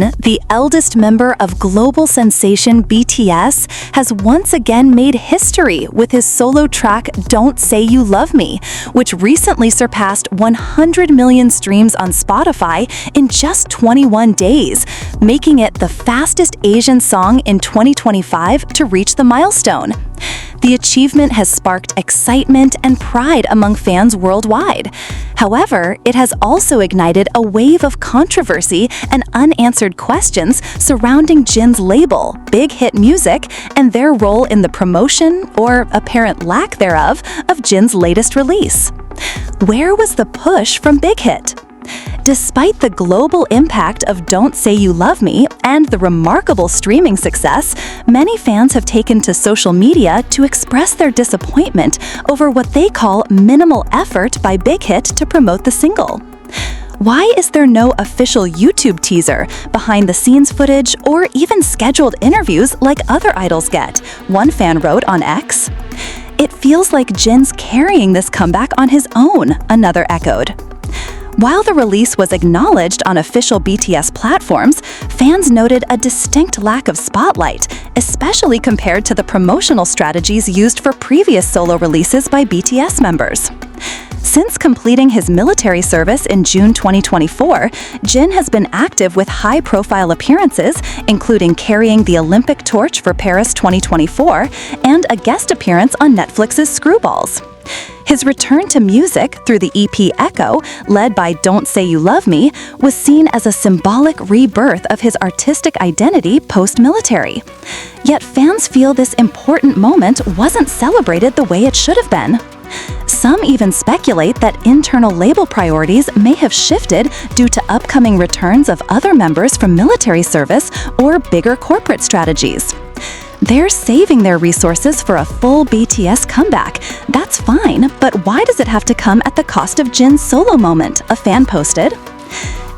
The eldest member of global sensation BTS, has once again made history with his solo track Don't Say You Love Me, which recently surpassed 100 million streams on Spotify in just 21 days, making it the fastest Asian song in 2025 to reach the milestone. The achievement has sparked excitement and pride among fans worldwide. However, it has also ignited a wave of controversy and unanswered questions surrounding Jin's label, BIGHIT Music, and their role in the promotion, or apparent lack thereof, of Jin's latest release. Where was the push from BIGHIT? Despite the global impact of Don't Say You Love Me and the remarkable streaming success, many fans have taken to social media to express their disappointment over what they call minimal effort by BIGHIT to promote the single. Why is there no official YouTube teaser, behind-the-scenes footage, or even scheduled interviews like other idols get? One fan wrote on X. It feels like Jin's carrying this comeback on his own, another echoed. While the release was acknowledged on official BTS platforms, fans noted a distinct lack of spotlight, especially compared to the promotional strategies used for previous solo releases by BTS members. Since completing his military service in June 2024, Jin has been active with high-profile appearances, including carrying the Olympic torch for Paris 2024 and a guest appearance on Netflix's Screwballs. His return to music through the EP Echo, led by Don't Say You Love Me, was seen as a symbolic rebirth of his artistic identity post-military. Yet fans feel this important moment wasn't celebrated the way it should have been. Some even speculate that internal label priorities may have shifted due to upcoming returns of other members from military service or bigger corporate strategies. They're saving their resources for a full BTS comeback. That's fine, but why does it have to come at the cost of Jin's solo moment? A fan posted.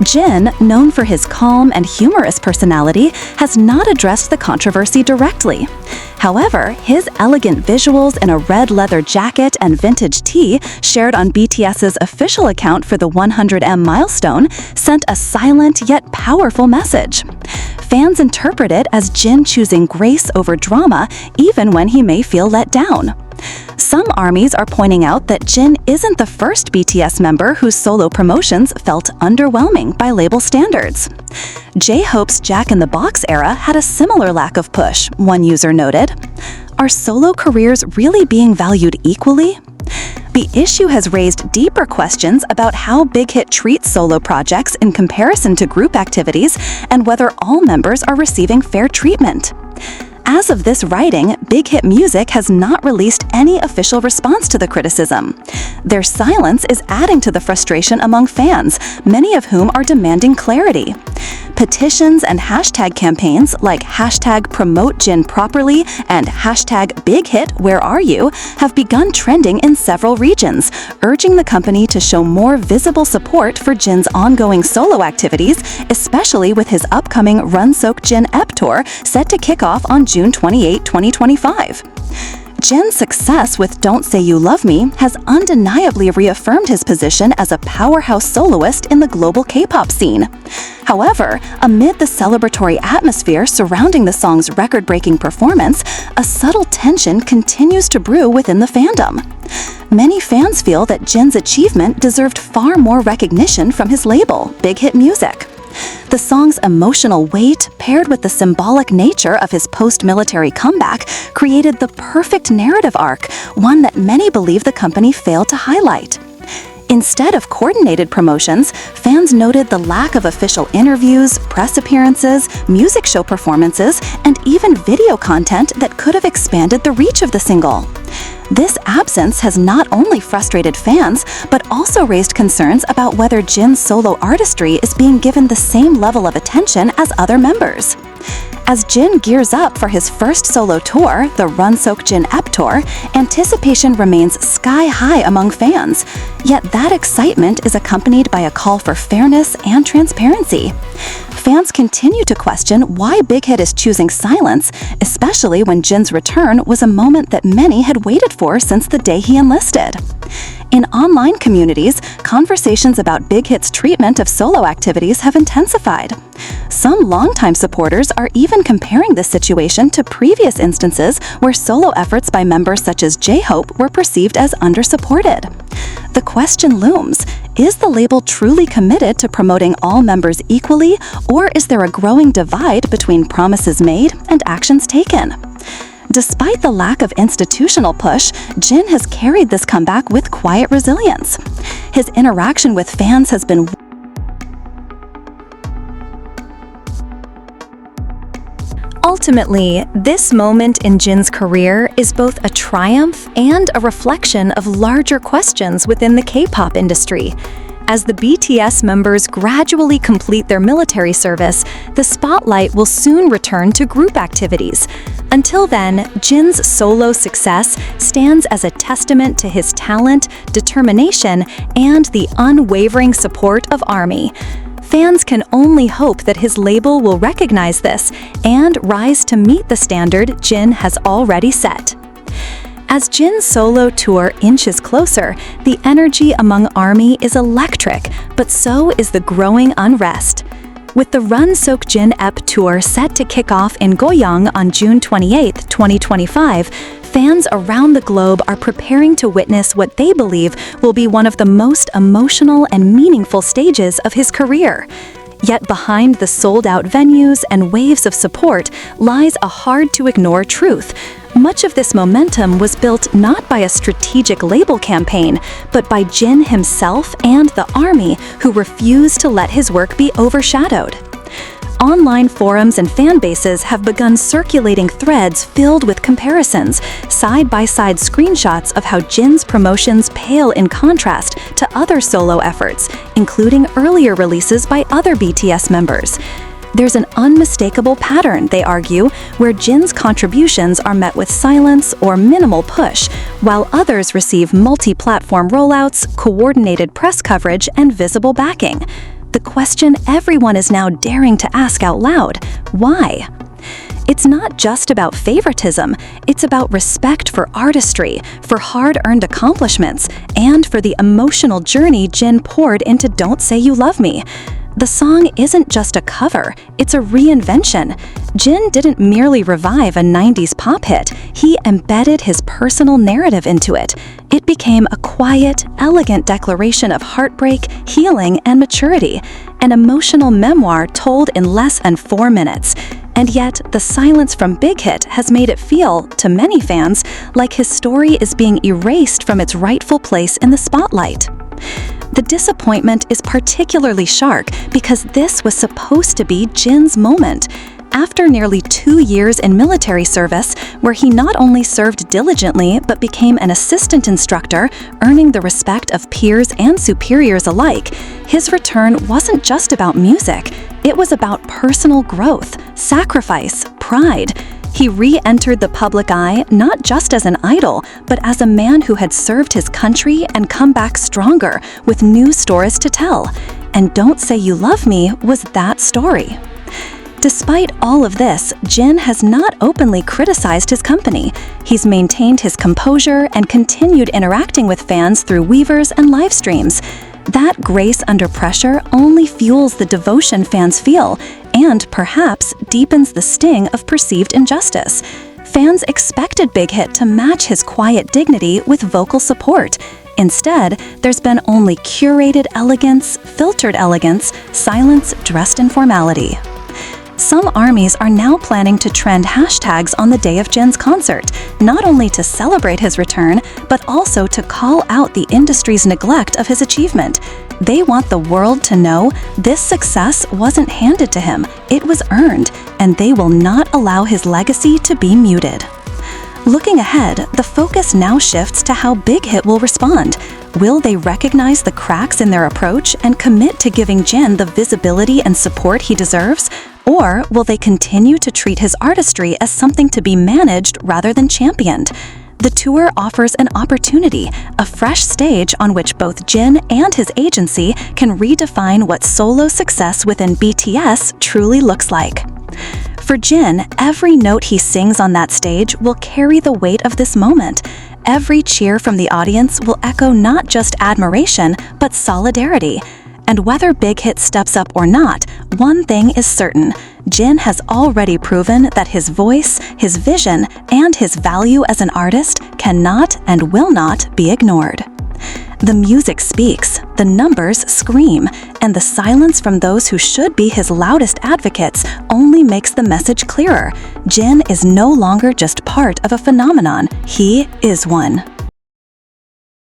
Jin, known for his calm and humorous personality, has not addressed the controversy directly. However, his elegant visuals in a red leather jacket and vintage tee shared on BTS's official account for the 100M milestone sent a silent yet powerful message. Fans interpret it as Jin choosing grace over drama even when he may feel let down. Some armies are pointing out that Jin isn't the first BTS member whose solo promotions felt underwhelming by label standards. J-Hope's Jack in the Box era had a similar lack of push, one user noted. Are solo careers really being valued equally? The issue has raised deeper questions about how BIGHIT treats solo projects in comparison to group activities and whether all members are receiving fair treatment. As of this writing, BIGHIT Music has not released any official response to the criticism. Their silence is adding to the frustration among fans, many of whom are demanding clarity. Petitions and hashtag campaigns like #PromoteJinProperly and #BigHitWhereAreYou have begun trending in several regions, urging the company to show more visible support for Jin's ongoing solo activities, especially with his upcoming Run Seokjin EP tour set to kick off on June 28, 2025. Jin's success with Don't Say You Love Me has undeniably reaffirmed his position as a powerhouse soloist in the global K-pop scene. However, amid the celebratory atmosphere surrounding the song's record-breaking performance, a subtle tension continues to brew within the fandom. Many fans feel that Jin's achievement deserved far more recognition from his label, BIGHIT Music. The song's emotional weight, paired with the symbolic nature of his post-military comeback, created the perfect narrative arc, one that many believe the company failed to highlight. Instead of coordinated promotions, fans noted the lack of official interviews, press appearances, music show performances, and even video content that could have expanded the reach of the single. This absence has not only frustrated fans, but also raised concerns about whether Jin's solo artistry is being given the same level of attention as other members. As Jin gears up for his first solo tour, the Run Seokjin EP tour, anticipation remains sky-high among fans. Yet that excitement is accompanied by a call for fairness and transparency. fans continue to question why Big Hit is choosing silence, especially when Jin's return was a moment that many had waited for since the day he enlisted. In online communities, conversations about Big Hit's treatment of solo activities have intensified. Some longtime supporters are even comparing this situation to previous instances where solo efforts by members such as J-Hope were perceived as undersupported. The question looms, is the label truly committed to promoting all members equally, or is there a growing divide between promises made and actions taken? Despite the lack of institutional push, Jin has carried this comeback with quiet resilience. His interaction with fans has been Ultimately, this moment in Jin's career is both a triumph and a reflection of larger questions within the K-pop industry. As the BTS members gradually complete their military service, the spotlight will soon return to group activities. Until then, Jin's solo success stands as a testament to his talent, determination, and the unwavering support of ARMY. Fans can only hope that his label will recognize this and rise to meet the standard Jin has already set. As Jin's solo tour inches closer, the energy among ARMY is electric, but so is the growing unrest. With the Run Seokjin EP tour set to kick off in Goyang on June 28, 2025, fans around the globe are preparing to witness what they believe will be one of the most emotional and meaningful stages of his career. Yet behind the sold-out venues and waves of support lies a hard-to-ignore truth. Much of this momentum was built not by a strategic label campaign, but by Jin himself and the ARMY, who refused to let his work be overshadowed. Online forums and fan bases have begun circulating threads filled with comparisons, side-by-side screenshots of how Jin's promotions pale in contrast to other solo efforts, including earlier releases by other BTS members. There's an unmistakable pattern, they argue, where Jin's contributions are met with silence or minimal push, while others receive multi-platform rollouts, coordinated press coverage, and visible backing. The question everyone is now daring to ask out loud: why? It's not just about favoritism, it's about respect for artistry, for hard-earned accomplishments, and for the emotional journey Jin poured into Don't Say You Love Me. The song isn't just a cover, it's a reinvention. Jin didn't merely revive a 90s pop hit, he embedded his personal narrative into it. It became a quiet, elegant declaration of heartbreak, healing, and maturity, an emotional memoir told in less than 4 minutes. And yet, the silence from Big Hit has made it feel, to many fans, like his story is being erased from its rightful place in the spotlight. The disappointment is particularly sharp because this was supposed to be Jin's moment. After nearly 2 years in military service, where he not only served diligently but became an assistant instructor, earning the respect of peers and superiors alike, his return wasn't just about music. It was about personal growth, sacrifice, pride. He re-entered the public eye not just as an idol, but as a man who had served his country and come back stronger with new stories to tell. And Don't Say You Love Me was that story. Despite all of this, Jin has not openly criticized his company. He's maintained his composure and continued interacting with fans through Weavers and live streams. That grace under pressure only fuels the devotion fans feel, and perhaps deepens the sting of perceived injustice. Fans expected Big Hit to match his quiet dignity with vocal support. Instead, there's been only curated elegance, filtered elegance, silence dressed in formality. Some ARMYs are now planning to trend hashtags on the day of Jin's concert, not only to celebrate his return, but also to call out the industry's neglect of his achievement. They want the world to know this success wasn't handed to him, it was earned, and they will not allow his legacy to be muted. Looking ahead, the focus now shifts to how Big Hit will respond. Will they recognize the cracks in their approach and commit to giving Jin the visibility and support he deserves? Or will they continue to treat his artistry as something to be managed rather than championed? The tour offers an opportunity, a fresh stage on which both Jin and his agency can redefine what solo success within BTS truly looks like. For Jin, every note he sings on that stage will carry the weight of this moment. Every cheer from the audience will echo not just admiration, but solidarity. And whether Big Hit steps up or not, one thing is certain. Jin has already proven that his voice, his vision, and his value as an artist cannot and will not be ignored. The music speaks, the numbers scream, and the silence from those who should be his loudest advocates only makes the message clearer. Jin is no longer just part of a phenomenon, he is one.